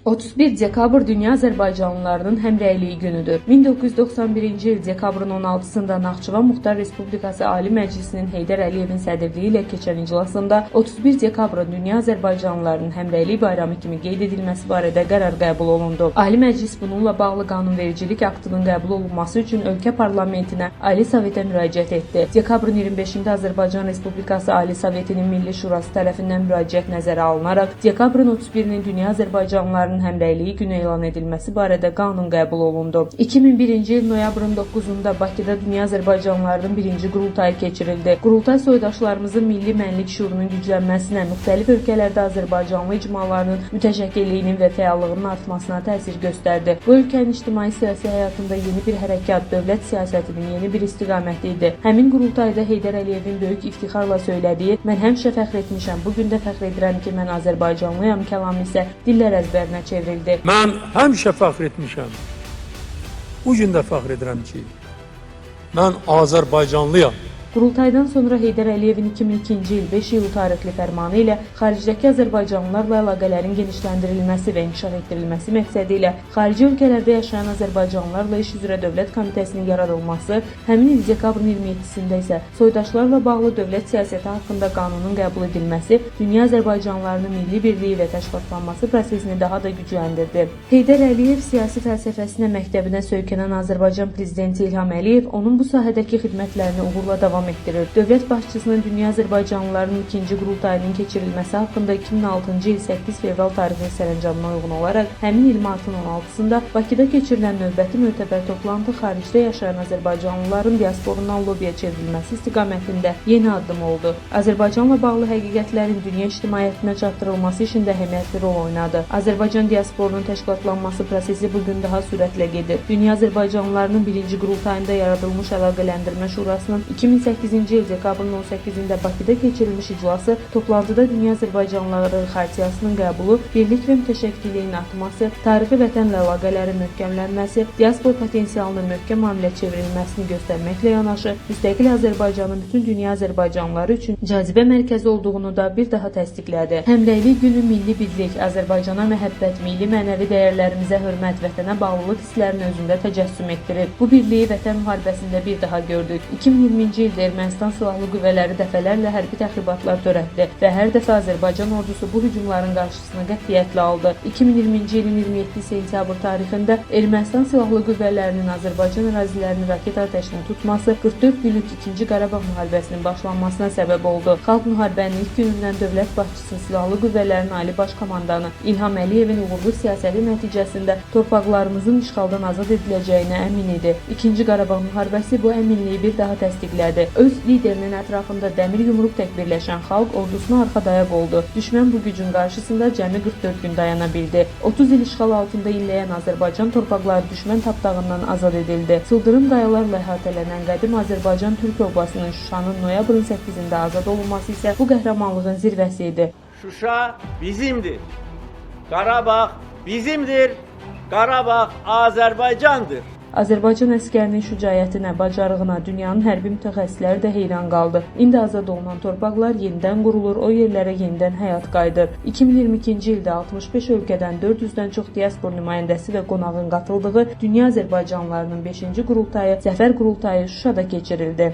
31 dekabr Dünya Azərbaycanlılarının həmrəyliyi günüdür. 1991-ci il dekabrın 16-sında Naxçıvan Muxtar Respublikası Ali Məclisinin Heydər Əliyevin sədrliyi ilə keçən iclasında 31 dekabrın Dünya Azərbaycanlılarının həmrəyliyi bayramı kimi qeyd edilməsi barədə qərar qəbul olundu. Ali Məclis bununla bağlı qanunvericilik aktının qəbul olunması üçün ölkə parlamentinə Ali Sovetə müraciət etdi. Dekabrın 25-də Azərbaycan Respublikası Ali Sovetinin Milli Şurası tərəfindən müraciət nəzərə alınaraq dekabrın 31-nin Dünya Azərbaycanlılarının həmrəyliyi günü elan edilməsi barədə qanun qəbul olundu. 2001-ci il noyabrın 9-da Bakıda Dünya Azərbaycanlılarının birinci qurultayı keçirildi. Qurultay soydaşlarımızın milli mənlik şüurunun güclənməsinə, müxtəlif ölkələrdə Azərbaycanlı icmalarının mütəşəkkilliyinin və fəallığının artmasına təsir göstərdi. Bu ölkənin ictimai-siyasi həyatında yeni bir hərəkat, dövlət siyasətinin yeni bir istiqaməti idi. Həmin qurultayda Heydər Əliyevin böyük iftixarla söylədiyi "Mən həmişə fəxr etmişəm, bugün də fəxr edirəm ki, mən Azərbaycanlıyam" kəlamı isə dillər əzbərinə çevrildi. Mən həmişə fəxr etmişəm. Bu gün də fəxr edirəm ki, mən Azərbaycanlıyam. Qurultaydan sonra Heydər Əliyevin 2002-ci il 5 iyul tarixli fərmanı ilə xaricdəki azərbaycanlılarla əlaqələrin genişləndirilməsi və inkişaf etdirilməsi məqsədi ilə xarici ölkələrdə yaşayan azərbaycanlılarla iş üzrə dövlət komitəsinin yaradılması, həmin il dekabrın 27-sində isə soydaşlarla bağlı dövlət siyasəti haqqında qanunun qəbul edilməsi, dünya azərbaycanlılarının milli birliyi və təşkilatlanması prosesini daha da gücləndirdi. Heydər Əliyev siyasi fəlsəfəsinə məktəbinə söykənən Azərbaycan prezidenti İlham Əliyev onun bu sahədəki xidmətlərini uğurla davam etdirir. Dövlət başçısının Dünya Azərbaycanlılarının ikinci qurultayının keçirilməsi haqqında 2006-cı il 8 fevral tarixli sərəncamına uyğun olaraq həmin il martın 16-sında Bakıda keçirilən növbəti mötəbər toplantı xaricdə yaşayan azərbaycanlıların diasporundan lobiya çevrilməsi istiqamətində yeni addım oldu. Azərbaycanla bağlı həqiqətlərin dünya ictimaiyyətinə çatdırılması işində əhəmiyyətli rol oynadı. Azərbaycan diasporunun təşkilatlanması prosesi bugün daha sürətlə gedir. Dünya Azərbaycanlılarının birinci qurultayında yaradılmış Əlaqələndirmə Şurasının 2008-ci il dekabrın 18-də Bakıda keçirilmiş iclası toplantıda Dünya Azərbaycanlıları xartiyasının qəbulu, birlik və mütəşəkkilliyin artması, tarixi vətənlə əlaqələrin möhkəmlənməsi, diaspor potensialının möhkəm hamilə çevrilməsini göstərməklə yanaşı, müstəqil Azərbaycanın bütün dünya Azərbaycanlıları üçün cazibə mərkəzi olduğunu da bir daha təsdiqlədi. Həmrəylik günü milli birlik, Azərbaycana məhəbbət, milli mənəvi dəyərlərimizə hörmət, vətənə bağlılıq hisslərini özündə təcəssüm etdirir. Bu birliyi vətən müharibəsində bir daha gördük. 2020-ci ildə Ermənistan silahlı qüvvələri dəfələrlə hərbi təxribatlar törətdi və hər dəfə Azərbaycan ordusu bu hücumların qarşısını qətiyyətlə aldı. 2020-ci ilin 27 sentyabr tarixində Ermənistan silahlı qüvvələrinin Azərbaycan ərazilərini raket atəşinə tutması 44 günlük 2-ci Qarabağ müharibəsinin başlanmasına səbəb oldu. Xalq müharibənin ilk günündən dövlət başçısı silahlı qüvvələrin ali baş komandanı İlham Əliyevin uğurlu siyasəti nəticəsində torpaqlarımızın işğaldan azad ediləcəyinə əmin idi. 2-ci Qarabağ müharibəsi bu əminliyi bir daha təsdiqlədi. Öz liderinin ətrafında dəmir yumruq tək birləşən xalq ordusuna arxa dayaq oldu. Düşmən bu gücün qarşısında cəmi 44 gün dayana bildi. 30 il işğal altında inləyən Azərbaycan torpaqları düşmən tapdağından azad edildi. Sıldırım qayalarla əhatələnən qədim Azərbaycan Türk obasının Şuşanın noyabrın 8-də azad olunması isə bu qəhrəmanlığın zirvəsi idi. Şuşa bizimdir. Qarabağ bizimdir. Qarabağ Azərbaycandır. Azərbaycan əskərinin şücaətinə, bacarığına dünyanın hərbi mütəxəssisləri də heyran qaldı. İndi azad olunan torpaqlar yenidən qurulur, o yerlərə yenidən həyat qayıdır. 2022-ci ildə 65 ölkədən 400-dən çox diaspor nümayəndəsi və qonağın qatıldığı Dünya Azərbaycanlılarının 5-ci qurultayı, Zəfər qurultayı Şuşada keçirildi.